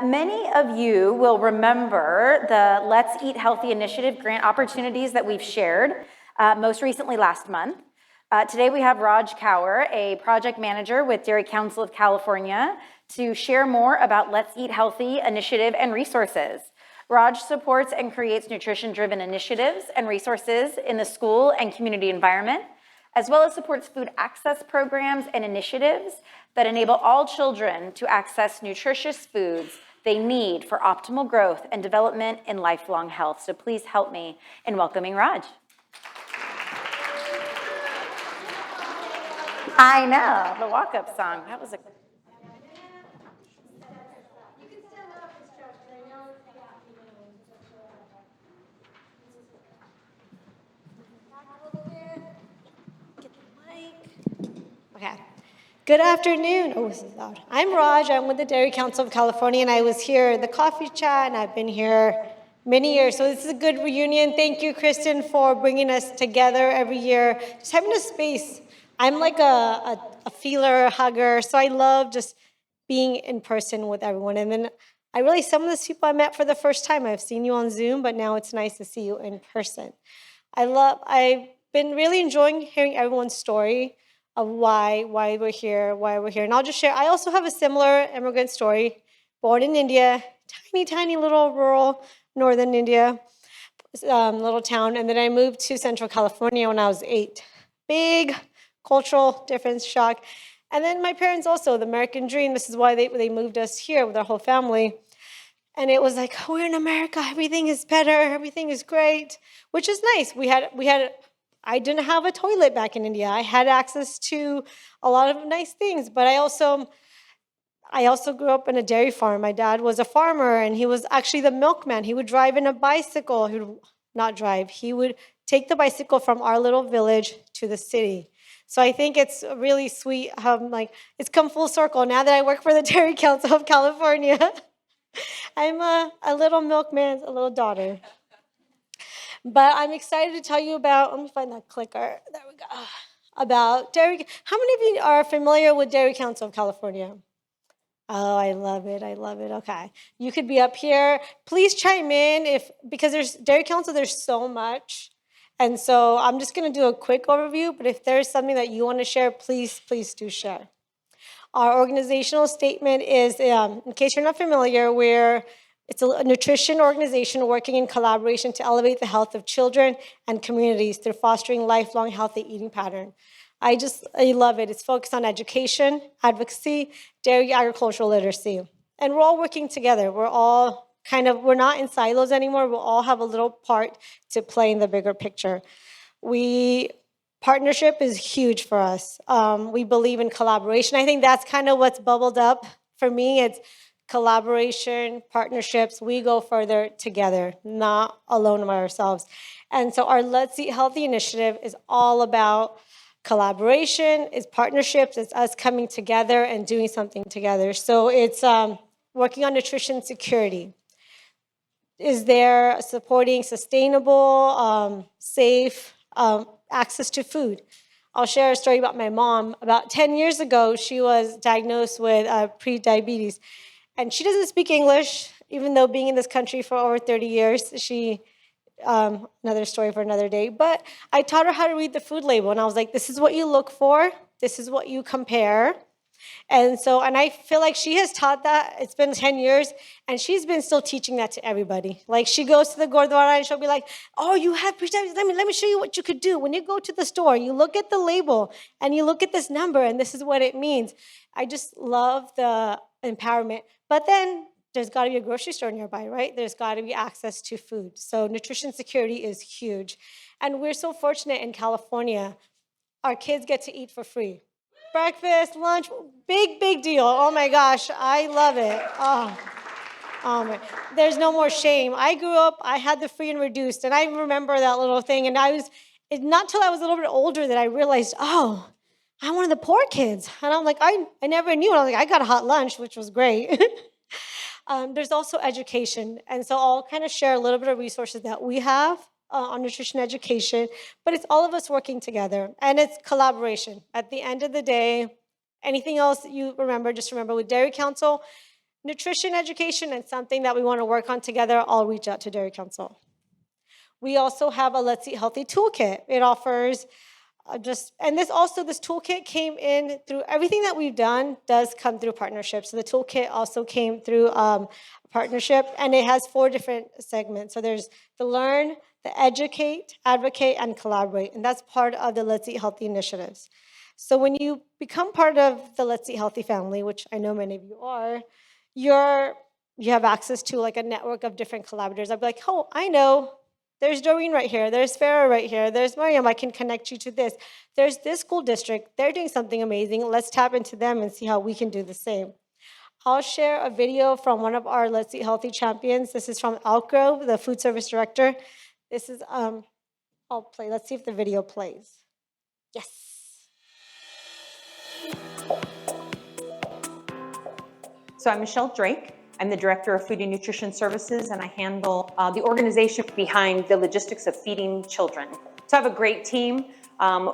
Many of you will remember the Let's Eat Healthy initiative grant opportunities that we've shared, most recently last month. Today we have Raj Kaur, a project manager with Dairy Council of California, to share more about Let's Eat Healthy initiative and resources. Raj supports and creates nutrition-driven initiatives and resources in the school and community environment, as well as supports food access programs and initiatives that enable all children to access nutritious foods they need for optimal growth and development in lifelong health. So please help me in welcoming Raj. I know, the walk-up song. That was a... Okay. Good afternoon. Oh, this is loud. I'm Raj. I'm with the Dairy Council of California, and I was here at the coffee chat, and I've been here many years. So this is a good reunion. Thank you, Kristen, for bringing us together every year, just having a space. I'm like a feeler, a hugger, so I love just being in person with everyone. And then some of these people I met for the first time. I've seen you on Zoom, but now it's nice to see you in person. I've been really enjoying hearing everyone's story of why we're here. And I'll just share, I also have a similar immigrant story. Born in India, tiny little rural northern India, little town. And then I moved to Central California when I was 8. Big cultural difference, shock. And then my parents also, the American dream, this is why they moved us here with our whole family. And it was like, we're in America, everything is better, everything is great, which is nice. I didn't have a toilet back in India. I had access to a lot of nice things, but I also grew up in a dairy farm. My dad was a farmer, and he was actually the milkman. He would drive in a bicycle. He would take the bicycle from our little village to the city. So I think it's really sweet how it's come full circle. Now that I work for the Dairy Council of California, I'm a little milkman's a little daughter. But I'm excited to tell you about, let me find that clicker, there we go, about Dairy. How many of you are familiar with Dairy Council of California? Oh, I love it, okay. You could be up here. Please chime in, because there's Dairy Council, there's so much. And so I'm just gonna do a quick overview, but if there's something that you wanna share, please do share. Our organizational statement is, in case you're not familiar, it's a nutrition organization working in collaboration to elevate the health of children and communities through fostering lifelong healthy eating pattern. I love it. It's focused on education, advocacy, dairy agricultural literacy. And we're all working together. We're not in silos anymore. We'll all have a little part to play in the bigger picture. Partnership is huge for us. We believe in collaboration. I think that's kind of what's bubbled up for me. It's collaboration, partnerships. We go further together, not alone by ourselves. And so our Let's Eat Healthy initiative is all about collaboration, it's partnerships, it's us coming together and doing something together. So it's working on nutrition security. Is there supporting sustainable, safe access to food? I'll share a story about my mom. About 10 years ago, she was diagnosed with pre-diabetes. And she doesn't speak English, even though being in this country for over 30 years, another story for another day. But I taught her how to read the food label. And I was like, this is what you look for. This is what you compare. And I feel like she has taught that. It's been 10 years, and she's been still teaching that to everybody. Like, she goes to the Gurdwara, and she'll be like, oh, you have pre-diabetes. Let me show you what you could do. When you go to the store, you look at the label, and you look at this number, and this is what it means. I just love the empowerment. But then there's got to be a grocery store nearby, right? There's got to be access to food. So nutrition security is huge. And we're so fortunate in California. Our kids get to eat for free. Breakfast, lunch, big deal. Oh my gosh, I love it. Oh my, there's no more shame. I grew up, I had the free and reduced, and I remember that little thing. And it's not till I was a little bit older that I realized, oh, I'm one of the poor kids. And I'm like, I never knew. And I was like, I got a hot lunch, which was great. There's also education. And so I'll kind of share a little bit of resources that we have on nutrition education, but it's all of us working together, and it's collaboration. At the end of the day, anything else you remember, just remember with Dairy Council, nutrition education is something that we want to work on together. I'll reach out to Dairy Council. We also have a Let's Eat Healthy toolkit. It offers this toolkit came in through everything that we've done does come through partnerships. So the toolkit also came through a partnership, and it has 4 different segments. So there's the learn, the educate, advocate, and collaborate. And that's part of the Let's Eat Healthy initiatives. So when you become part of the Let's Eat Healthy family, which I know many of you are, you have access to like a network of different collaborators. I'd be like, oh, I know. There's Doreen right here. There's Farah right here. There's Mariam. I can connect you to this. There's this school district. They're doing something amazing. Let's tap into them and see how we can do the same. I'll share a video from one of our Let's Eat Healthy champions. This is from Elk Grove, the food service director. This is, I'll play. Let's see if the video plays. Yes. So I'm Michelle Drake. I'm the Director of Food and Nutrition Services, and I handle the organization behind the logistics of feeding children. So I have a great team.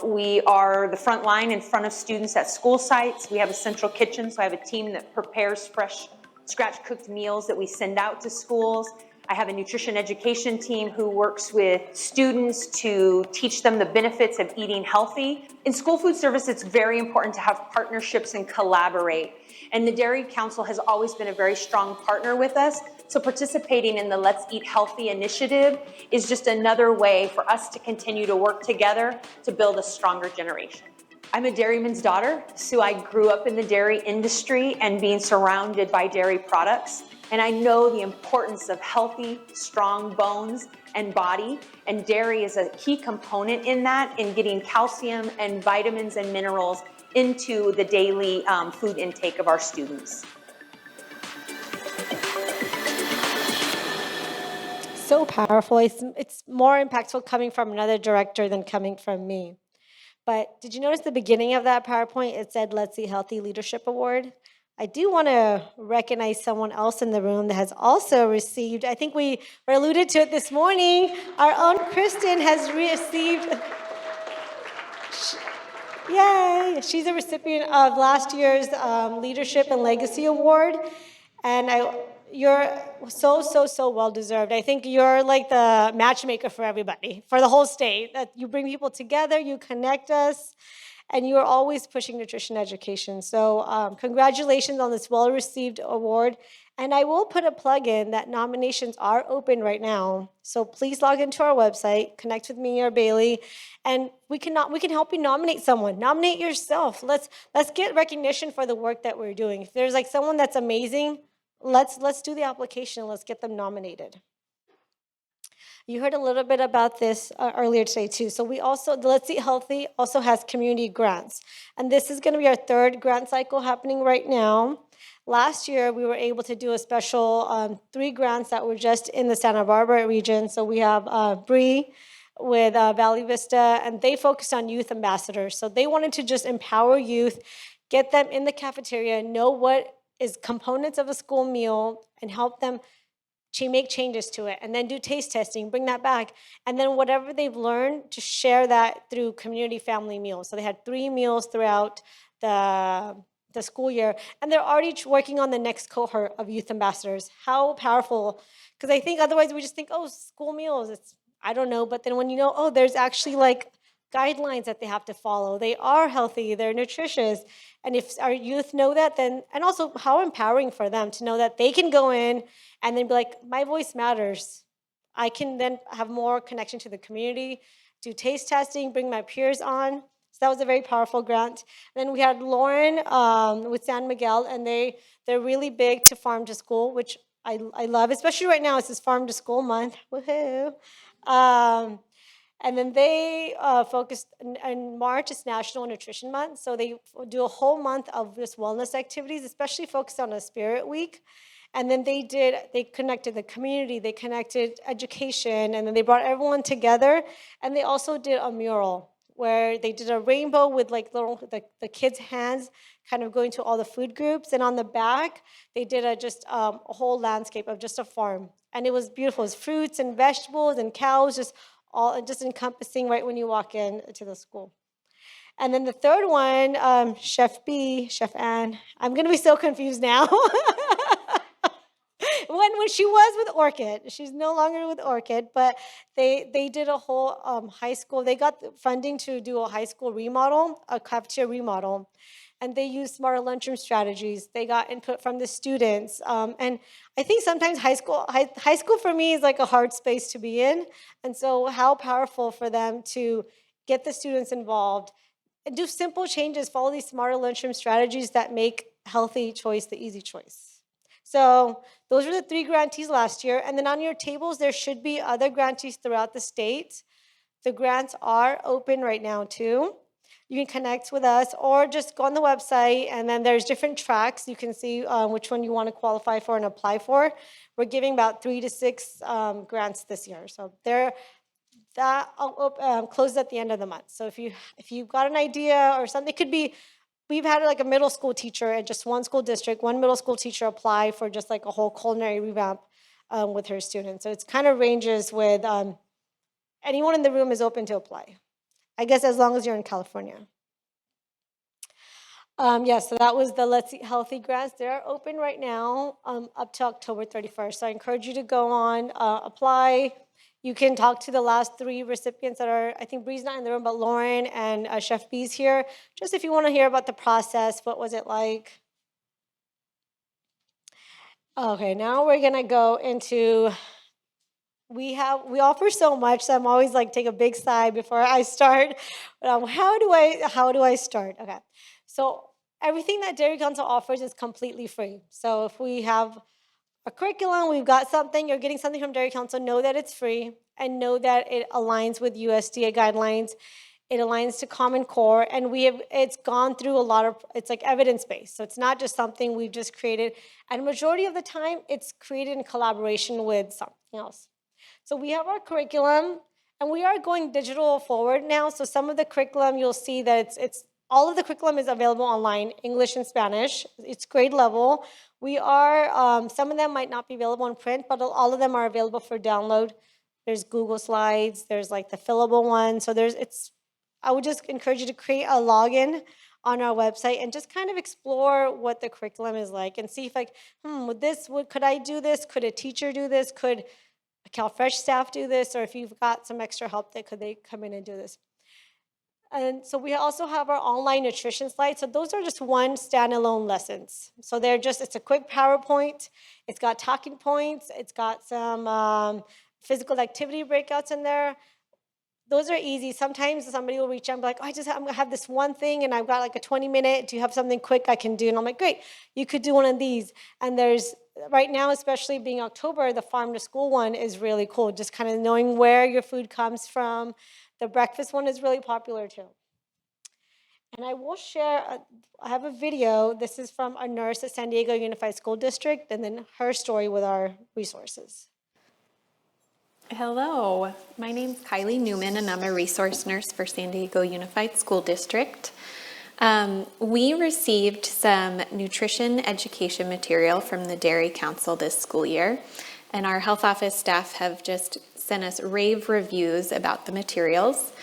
We are the front line in front of students at school sites. We have a central kitchen, so I have a team that prepares fresh, scratch-cooked meals that we send out to schools. I have a nutrition education team who works with students to teach them the benefits of eating healthy. In school food service, it's very important to have partnerships and collaborate. And the Dairy Council has always been a very strong partner with us. So participating in the Let's Eat Healthy initiative is just another way for us to continue to work together to build a stronger generation. I'm a dairyman's daughter, so I grew up in the dairy industry and being surrounded by dairy products. And I know the importance of healthy, strong bones and body. And dairy is a key component in that, in getting calcium and vitamins and minerals into the daily food intake of our students. So powerful. It's more impactful coming from another director than coming from me. But did you notice the beginning of that PowerPoint? It said, Let's Eat Healthy Leadership Award. I do want to recognize someone else in the room that has also received, I think we were alluded to it this morning, our own Kristen has received, yay, she's a recipient of last year's Leadership and Legacy Award. And you're so well-deserved. I think you're like the matchmaker for everybody, for the whole state, that you bring people together, you connect us, and you are always pushing nutrition education. So congratulations on this well-received award. And I will put a plug in that nominations are open right now. So please log into our website, connect with me or Bailey, and we can help you nominate someone. Nominate yourself. Let's get recognition for the work that we're doing. If there's like someone that's amazing, let's do the application. Let's get them nominated. You heard a little bit about this earlier today too. So we also, the Let's Eat Healthy also has community grants. And this is going to be our 3rd grant cycle happening right now. Last year, we were able to do a special 3 grants that were just in the Santa Barbara region. So we have Bree with Valley Vista, and they focused on youth ambassadors. So they wanted to just empower youth, get them in the cafeteria, know what is components of a school meal, and help them make changes to it, and then do taste testing, bring that back, and then whatever they've learned, to share that through community family meals. So they had 3 meals throughout the school year, and they're already working on the next cohort of youth ambassadors. How powerful, because I think otherwise we just think, oh, school meals, I don't know, but then when you know, oh, there's actually like guidelines that they have to follow. They are healthy, they're nutritious. And if our youth know that, then, and also how empowering for them to know that they can go in and then be like, my voice matters. I can then have more connection to the community, do taste testing, bring my peers on. So that was a very powerful grant. And then we had Lauren with San Miguel, and they're really big to farm to school, which I love, especially right now. It's this farm to school month. Woohoo! And then they focused, in March, it's National Nutrition Month. So they do a whole month of just wellness activities, especially focused on a Spirit Week. And then they connected the community, they connected education, and then they brought everyone together. And they also did a mural where they did a rainbow with like the kids' hands kind of going to all the food groups. And on the back, they did a whole landscape of just a farm. And it was beautiful. It was fruits and vegetables and cows, just encompassing right when you walk in to the school. And then the 3rd one, Chef Ann, I'm going to be so confused now. when she was with Orchid. She's no longer with Orchid, but they did a whole high school. They got the funding to do a high school remodel, a cafeteria remodel, and they used smarter lunchroom strategies. They got input from the students, and I think sometimes high school for me is like a hard space to be in, and so how powerful for them to get the students involved and do simple changes, follow these smarter lunchroom strategies that make healthy choice the easy choice. So those were the 3 grantees last year. And then on your tables, there should be other grantees throughout the state. The grants are open right now too. You can connect with us or just go on the website, and then there's different tracks. You can see which one you want to qualify for and apply for. We're giving about 3 to 6 grants this year. So that closes at the end of the month. So if you've got an idea or something, it could be, we've had like a middle school teacher at just one school district, one middle school teacher apply for just like a whole culinary revamp with her students. So it's kind of ranges with anyone in the room is open to apply. I guess as long as you're in California. So that was the Let's Eat Healthy grants. They're open right now up to October 31st. So I encourage you to go on, apply. You can talk to the last 3 recipients that are, I think Bree's not in the room, but Lauren and Chef B's here. Just if you want to hear about the process, what was it like? Okay, now we're gonna go into, we offer so much, so I'm always like take a big sigh before I start. How do I start? Okay, so everything that Dairy Council offers is completely free. So if we have a curriculum, we've got something, you're getting something from Dairy Council, know that it's free and know that it aligns with USDA guidelines. It aligns to Common Core, and it's gone through a lot of, it's like evidence-based. So it's not just something we've just created. And majority of the time, it's created in collaboration with something else. So we have our curriculum, and we are going digital forward now. So some of the curriculum, you'll see that it's all of the curriculum is available online, English and Spanish. It's grade level. We are, some of them might not be available in print, but all of them are available for download. There's Google Slides, there's like the fillable one. So I would just encourage you to create a login on our website and just kind of explore what the curriculum is like and see if like, could I do this? Could a teacher do this? Could a CalFresh staff do this? Or if you've got some extra help, could they come in and do this? And so we also have our online nutrition slides. So those are just one standalone lessons. So it's a quick PowerPoint. It's got talking points. It's got some physical activity breakouts in there. Those are easy. Sometimes somebody will reach out and be like, I have this one thing and I've got like a 20-minute. Do you have something quick I can do? And I'm like, great, you could do one of these. And right now, especially being October, the farm to school one is really cool. Just kind of knowing where your food comes from. The breakfast one is really popular too. And I will share, I have a video. This is from a nurse at San Diego Unified School District, and then her story with our resources. Hello, my name's Kylie Newman, and I'm a resource nurse for San Diego Unified School District. We received some nutrition education material from the Dairy Council this school year, and our health office staff have just sent us rave reviews about the materials.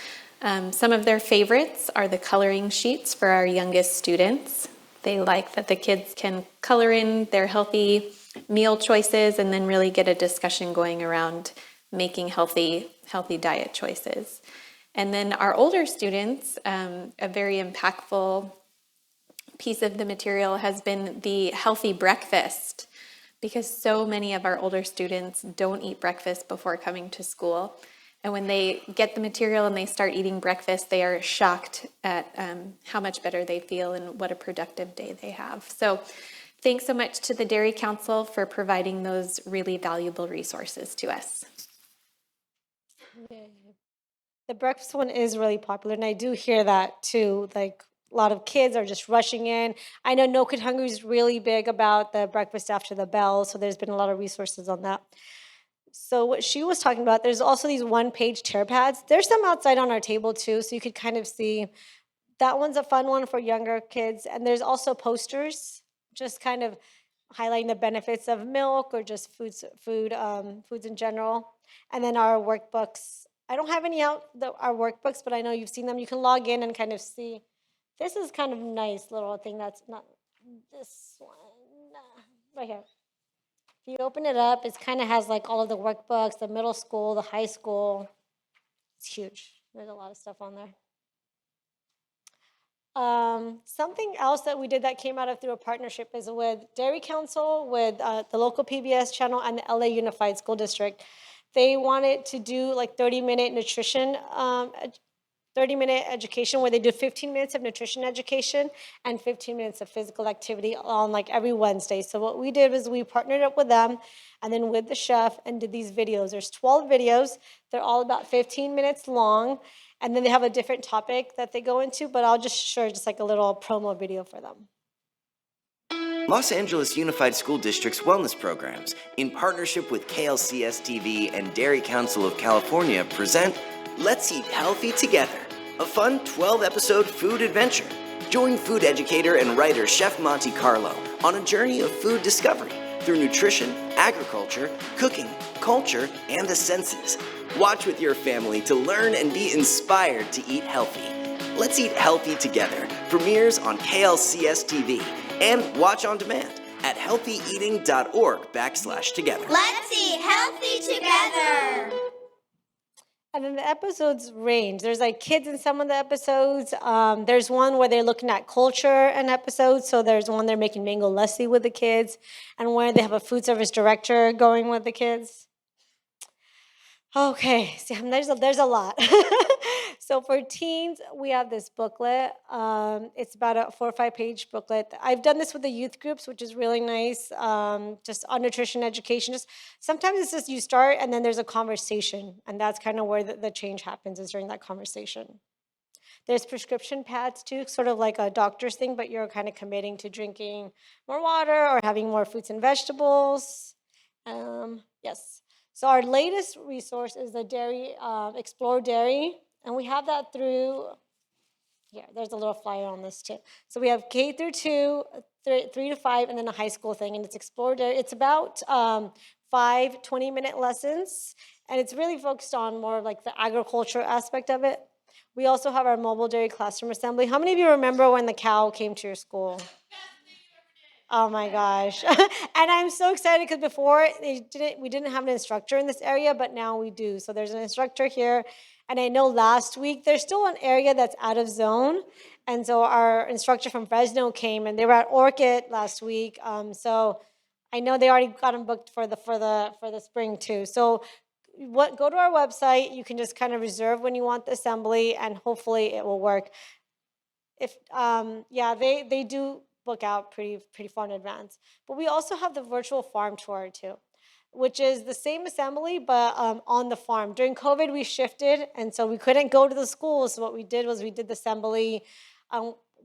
Some of their favorites are the coloring sheets for our youngest students. They like that the kids can color in their healthy meal choices and then really get a discussion going around making healthy diet choices. And then our older students, a very impactful piece of the material has been the healthy breakfast, because so many of our older students don't eat breakfast before coming to school. And when they get the material and they start eating breakfast, they are shocked at how much better they feel and what a productive day they have. So thanks so much to the Dairy Council for providing those really valuable resources to us. The breakfast one is really popular, and I do hear that too. Like a lot of kids are just rushing in. I know No Kid Hungry is really big about the breakfast after the bell, so there's been a lot of resources on that. So what she was talking about, there's also these one-page chair pads. There's some outside on our table too, so you could kind of see. That one's a fun one for younger kids. And there's also posters, just kind of highlighting the benefits of milk or just foods in general. And then our workbooks. I don't have any our workbooks, but I know you've seen them. You can log in and kind of see. This is kind of a nice little thing that's not this one. Right here. If you open it up, it kind of has like all of the workbooks, the middle school, the high school. It's huge. There's a lot of stuff on there. Something else that we did that came out of through a partnership is with Dairy Council, with the local PBS channel, and the LA Unified School District. They wanted to do like 30-minute nutrition, 30-minute education where they do 15 minutes of nutrition education and 15 minutes of physical activity on like every Wednesday. So what we did was we partnered up with them and then with the chef and did these videos. There's 12 videos. They're all about 15 minutes long. And then they have a different topic that they go into, but I'll just share just like a little promo video for them. Los Angeles Unified School District's wellness programs, in partnership with KLCS TV and Dairy Council of California, present Let's Eat Healthy Together, a fun 12-episode food adventure. Join food educator and writer Chef Monte Carlo on a journey of food discovery through nutrition, agriculture, cooking, culture, and the senses. Watch with your family to learn and be inspired to eat healthy. Let's Eat Healthy Together premieres on KLCS TV and watch on demand at healthyeating.org/together. Let's eat healthy together. And then the episodes range. There's like kids in some of the episodes. There's one where they're looking at culture in episodes. So there's one they're making mango lassi with the kids, and where they have a food service director going with the kids. Okay, see, there's a lot. So for teens, we have this booklet. It's about a 4 or 5 page booklet. I've done this with the youth groups, which is really nice, just on nutrition education. Just sometimes it's just you start and then there's a conversation, and that's kind of where the change happens, is during that conversation. There's prescription pads too, sort of like a doctor's thing, but you're kind of committing to drinking more water or having more fruits and vegetables. Yes. So our latest resource is the Dairy, Explore Dairy, and we have that through, here, there's a little flyer on this too. So we have K through 2, 3 to 5, and then a high school thing, and it's Explore Dairy. It's about 5 20-minute lessons, and it's really focused on more of like the agriculture aspect of it. We also have our mobile dairy classroom assembly. How many of you remember when the cow came to your school? Oh my gosh. And I'm so excited because before we didn't have an instructor in this area, but now we do. So there's an instructor here. And I know last week there's still an area that's out of zone. And so our instructor from Fresno came, and they were at Orchid last week. So I know they already got them booked for the spring too. So go to our website. You can just kind of reserve when you want the assembly, and hopefully it will work. They do book out pretty far in advance. But we also have the virtual farm tour too, which is the same assembly, but on the farm. During COVID, we shifted, and so we couldn't go to the schools. So what we did was we did the assembly,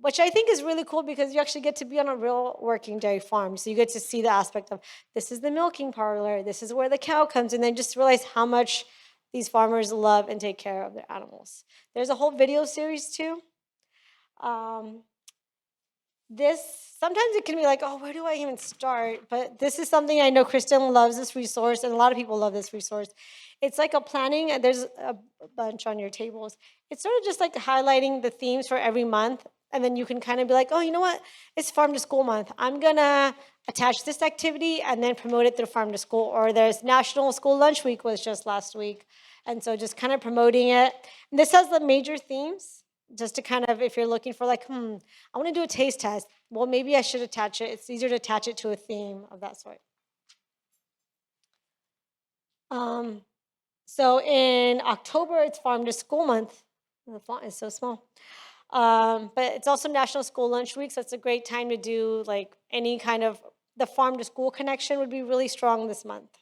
which I think is really cool because you actually get to be on a real working dairy farm. So you get to see the aspect of, this is the milking parlor, this is where the cow comes, and then just realize how much these farmers love and take care of their animals. There's a whole video series too. Sometimes it can be like, oh, where do I even start? But this is something I know Kristen loves this resource, and a lot of people love this resource. It's like a planning, and there's a bunch on your tables. It's sort of just like highlighting the themes for every month, and then you can kind of be like, oh, you know what? It's Farm to School month. I'm gonna attach this activity and then promote it through Farm to School. Or there's National School Lunch Week was just last week, and so just kind of promoting it. And this has the major themes. Just to kind of, if you're looking for like, I want to do a taste test. Well, maybe I should attach it. It's easier to attach it to a theme of that sort. So in October, it's Farm to School month. The font is so small. But it's also National School Lunch Week, so it's a great time to do like any kind of, the farm to school connection would be really strong this month.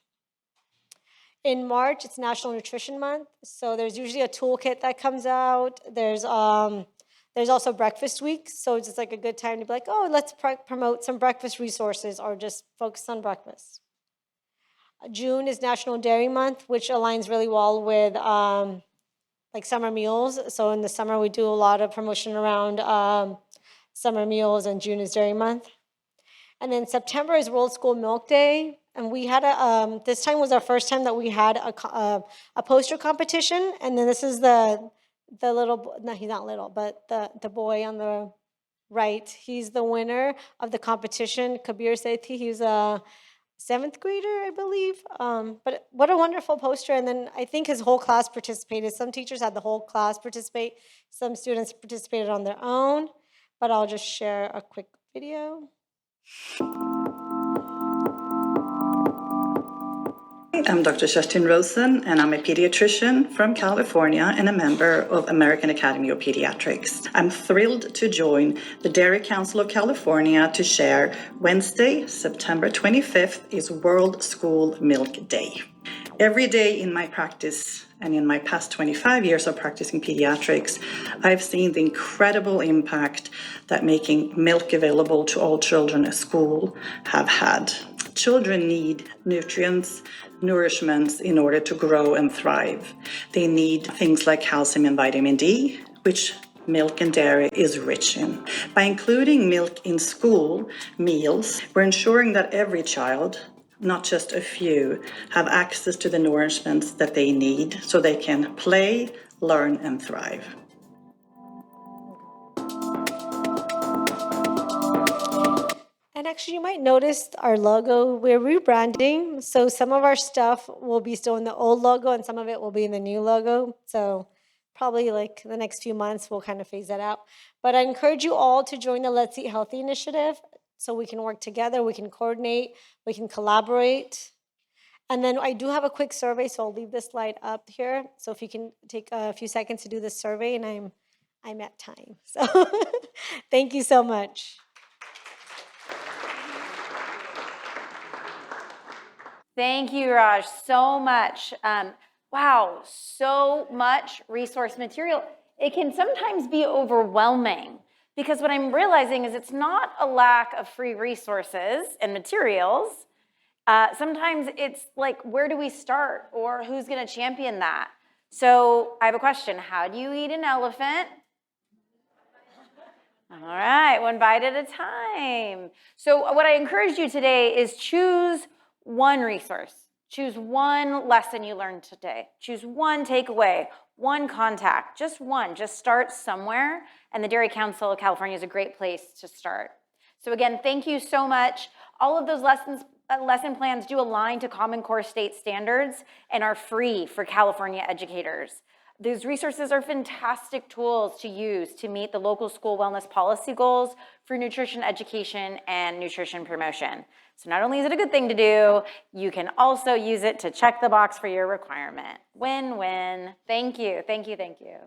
In March, it's National Nutrition Month, so there's usually a toolkit that comes out. There's also Breakfast Week, so it's just like a good time to be like, oh, let's promote some breakfast resources or just focus on breakfast. June is National Dairy Month, which aligns really well with like summer meals. So in the summer, we do a lot of promotion around summer meals, and June is Dairy Month. And then September is World School Milk Day. And we had this time was our first time that we had a poster competition. And then this is the little, no, he's not little, but the boy on the right, he's the winner of the competition. Kabir Sethi, he's a 7th grader, I believe. But what a wonderful poster. And then I think his whole class participated. Some teachers had the whole class participate. Some students participated on their own. But I'll just share a quick video. I'm Dr. Kerstin Rosen, and I'm a pediatrician from California and a member of American Academy of Pediatrics. I'm thrilled to join the Dairy Council of California to share Wednesday, September 25th is World School Milk Day. Every day in my practice and in my past 25 years of practicing pediatrics, I've seen the incredible impact that making milk available to all children at school have had. Children need nutrients, nourishments in order to grow and thrive. They need things like calcium and vitamin D, which milk and dairy is rich in. By including milk in school meals, we're ensuring that every child, not just a few, have access to the nourishments that they need so they can play, learn, and thrive. And actually, you might notice our logo, we're rebranding. So some of our stuff will be still in the old logo and some of it will be in the new logo. So probably like the next few months, we'll kind of phase that out. But I encourage you all to join the Let's Eat Healthy initiative so we can work together, we can coordinate, we can collaborate. And then I do have a quick survey, so I'll leave this slide up here. So if you can take a few seconds to do this survey, and I'm at time. So thank you so much. Thank you, Raj, so much. Wow, so much resource material. It can sometimes be overwhelming because what I'm realizing is it's not a lack of free resources and materials. Sometimes it's like, where do we start or who's gonna champion that? So I have a question. How do you eat an elephant? All right, one bite at a time. So what I encourage you today is choose one resource. Choose one lesson you learned today. Choose one takeaway, one contact, just one. Just start somewhere, and the Dairy Council of California is a great place to start. So again, thank you so much. All of those lesson plans do align to Common Core state standards and are free for California educators. These resources are fantastic tools to use to meet the local school wellness policy goals for nutrition education and nutrition promotion. So not only is it a good thing to do, you can also use it to check the box for your requirement. Win-win. Thank you, thank you, thank you.